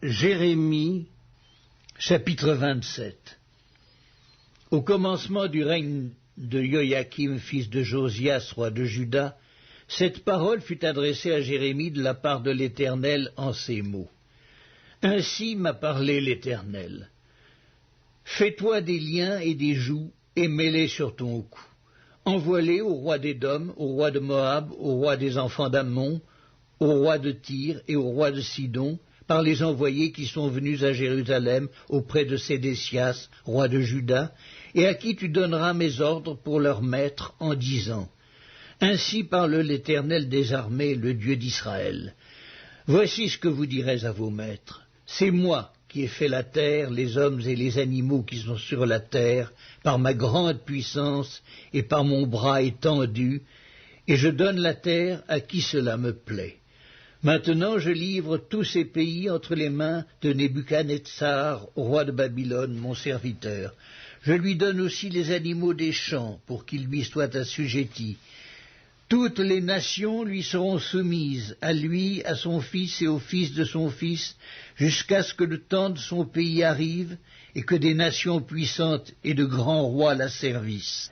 Jérémie, chapitre 27. Au commencement du règne de Joachim, fils de Josias, roi de Juda, cette parole fut adressée à Jérémie de la part de l'Éternel en ces mots. Ainsi m'a parlé l'Éternel. Fais-toi des liens et des jougs, et mets-les sur ton cou. Envoie-les au roi d'Édom, au roi de Moab, au roi des enfants d'Ammon, au roi de Tyr et au roi de Sidon, par les envoyés qui sont venus à Jérusalem auprès de Sédécias, roi de Juda, et à qui tu donneras mes ordres pour leur maître en disant « Ainsi parle l'Éternel des armées, le Dieu d'Israël. Voici ce que vous direz à vos maîtres. C'est moi qui ai fait la terre, les hommes et les animaux qui sont sur la terre, par ma grande puissance et par mon bras étendu, et je donne la terre à qui cela me plaît. Maintenant je livre tous ces pays entre les mains de Nebuchadnezzar, roi de Babylone, mon serviteur. Je lui donne aussi les animaux des champs, pour qu'ils lui soient assujettis. Toutes les nations lui seront soumises, à lui, à son fils et au fils de son fils, jusqu'à ce que le temps de son pays arrive, et que des nations puissantes et de grands rois la servissent.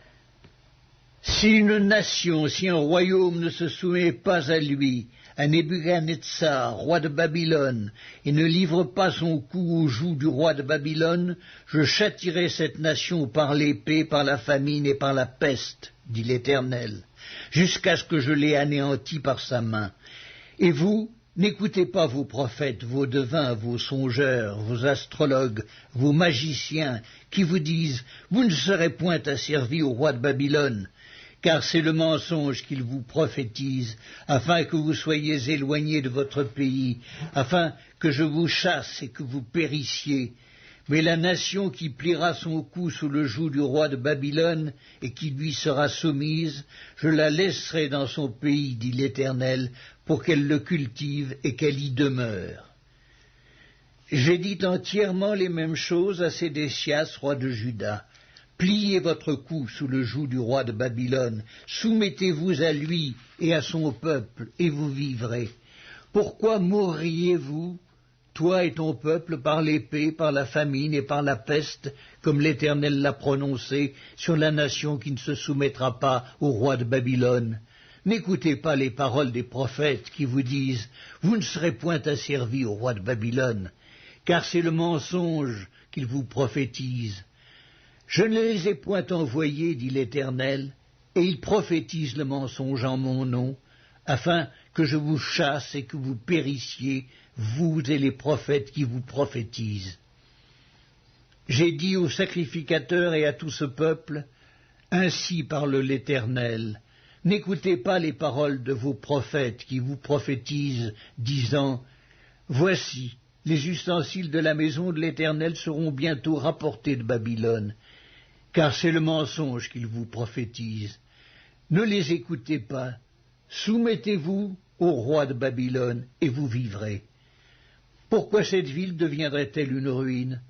Si une nation, si un royaume ne se soumet pas à lui, à Nebuchadnezzar, roi de Babylone, et ne livre pas son cou au joug du roi de Babylone, je châtierai cette nation par l'épée, par la famine et par la peste, dit l'Éternel, jusqu'à ce que je l'ai anéanti par sa main. Et vous, n'écoutez pas vos prophètes, vos devins, vos songeurs, vos astrologues, vos magiciens, qui vous disent « Vous ne serez point asservis au roi de Babylone ». Car c'est le mensonge qu'ils vous prophétisent, afin que vous soyez éloignés de votre pays, afin que je vous chasse et que vous périssiez. Mais la nation qui pliera son cou sous le joug du roi de Babylone et qui lui sera soumise, je la laisserai dans son pays, dit l'Éternel, pour qu'elle le cultive et qu'elle y demeure. J'ai dit entièrement les mêmes choses à Sédécias, roi de Juda. Pliez votre cou sous le joug du roi de Babylone, soumettez-vous à lui et à son peuple, et vous vivrez. Pourquoi mourriez-vous, toi et ton peuple, par l'épée, par la famine et par la peste, comme l'Éternel l'a prononcé, sur la nation qui ne se soumettra pas au roi de Babylone? N'écoutez pas les paroles des prophètes qui vous disent « Vous ne serez point asservis au roi de Babylone », car c'est le mensonge qu'ils vous prophétisent. Je ne les ai point envoyés, dit l'Éternel, et ils prophétisent le mensonge en mon nom, afin que je vous chasse et que vous périssiez, vous et les prophètes qui vous prophétisent. J'ai dit aux sacrificateurs et à tout ce peuple, ainsi parle l'Éternel, n'écoutez pas les paroles de vos prophètes qui vous prophétisent, disant, voici, les ustensiles de la maison de l'Éternel seront bientôt rapportés de Babylone, car c'est le mensonge qu'ils vous prophétisent. Ne les écoutez pas, soumettez-vous au roi de Babylone, et vous vivrez. Pourquoi cette ville deviendrait-elle une ruine?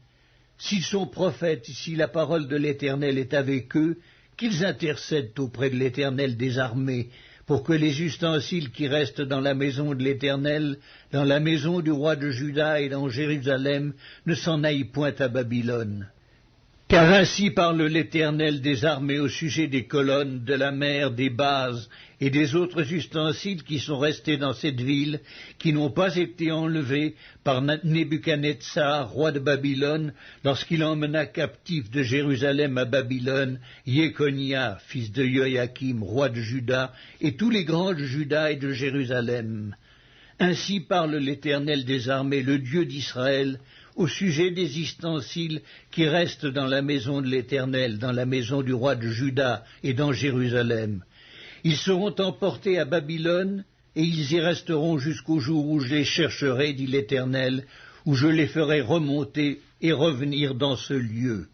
S'ils sont prophètes, si la parole de l'Éternel est avec eux, qu'ils intercèdent auprès de l'Éternel des armées, pour que les ustensiles qui restent dans la maison de l'Éternel, dans la maison du roi de Juda et dans Jérusalem, ne s'en aillent point à Babylone. Car ainsi parle l'Éternel des armées au sujet des colonnes, de la mer, des bases et des autres ustensiles qui sont restés dans cette ville, qui n'ont pas été enlevés par Nebuchadnezzar, roi de Babylone, lorsqu'il emmena captif de Jérusalem à Babylone Jéconia, fils de Joachim, roi de Juda, et tous les grands de Juda et de Jérusalem. Ainsi parle l'Éternel des armées, le Dieu d'Israël, au sujet des ustensiles qui restent dans la maison de l'Éternel, dans la maison du roi de Juda et dans Jérusalem. Ils seront emportés à Babylone, et ils y resteront jusqu'au jour où je les chercherai, dit l'Éternel, où je les ferai remonter et revenir dans ce lieu.